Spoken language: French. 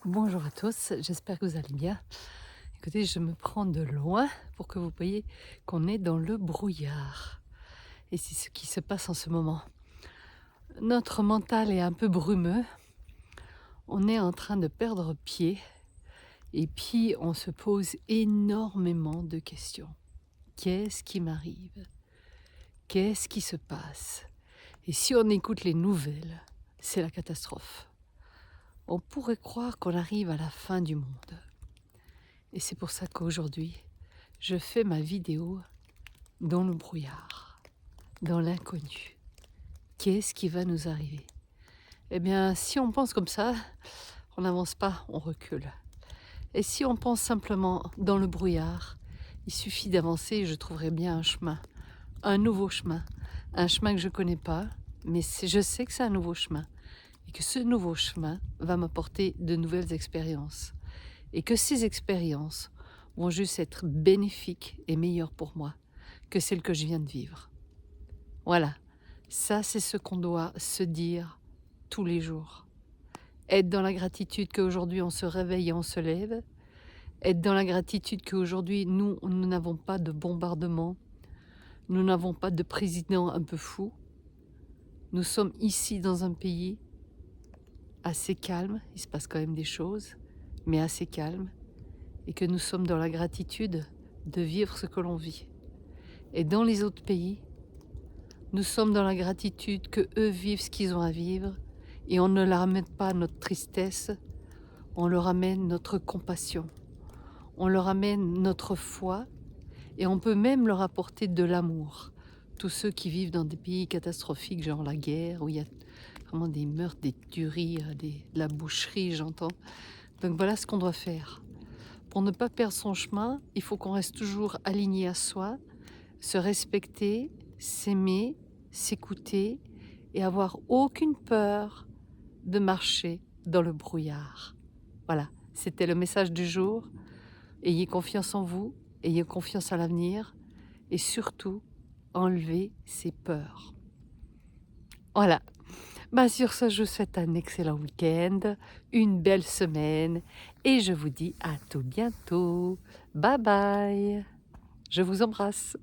Bonjour à tous, j'espère que vous allez bien. Écoutez, je me prends de loin pour que vous voyez qu'on est dans le brouillard. Et c'est ce qui se passe en ce moment. Notre mental est un peu brumeux, on est en train de perdre pied et puis on se pose énormément de questions. Qu'est-ce qui m'arrive? Qu'est-ce qui se passe? Et si on écoute les nouvelles, c'est la catastrophe. On pourrait croire qu'on arrive à la fin du monde. Et c'est pour ça qu'aujourd'hui, je fais ma vidéo dans le brouillard, dans l'inconnu. Qu'est-ce qui va nous arriver? Eh bien, si on pense comme ça, on n'avance pas, on recule. Et si on pense simplement dans le brouillard, il suffit d'avancer et je trouverai bien un chemin, un nouveau chemin, un chemin que je ne connais pas, mais je sais que c'est un nouveau chemin et que ce nouveau chemin va m'apporter de nouvelles expériences et que ces expériences vont juste être bénéfiques et meilleures pour moi que celles que je viens de vivre. Voilà, ça c'est ce qu'on doit se dire tous les jours. Être dans la gratitude qu'aujourd'hui on se réveille et on se lève. Être dans la gratitude qu'aujourd'hui nous n'avons pas de bombardement. Nous n'avons pas de président un peu fou. Nous sommes ici dans un pays assez calme, il se passe quand même des choses, mais assez calme. Et que nous sommes dans la gratitude de vivre ce que l'on vit. Et dans les autres pays, nous sommes dans la gratitude que eux vivent ce qu'ils ont à vivre et on ne leur amène pas notre tristesse, on leur amène notre compassion, on leur amène notre foi et on peut même leur apporter de l'amour. Tous ceux qui vivent dans des pays catastrophiques, genre la guerre, où il y a vraiment des meurtres, des tueries, de la boucherie, j'entends. Donc voilà ce qu'on doit faire. Pour ne pas perdre son chemin, il faut qu'on reste toujours aligné à soi, se respecter, s'aimer, s'écouter et avoir aucune peur de marcher dans le brouillard. Voilà, c'était le message du jour. Ayez confiance en vous, ayez confiance à l'avenir et surtout, enlevez ces peurs. Voilà. Sur ce, je vous souhaite un excellent week-end, une belle semaine et je vous dis à tout bientôt. Bye bye. Je vous embrasse.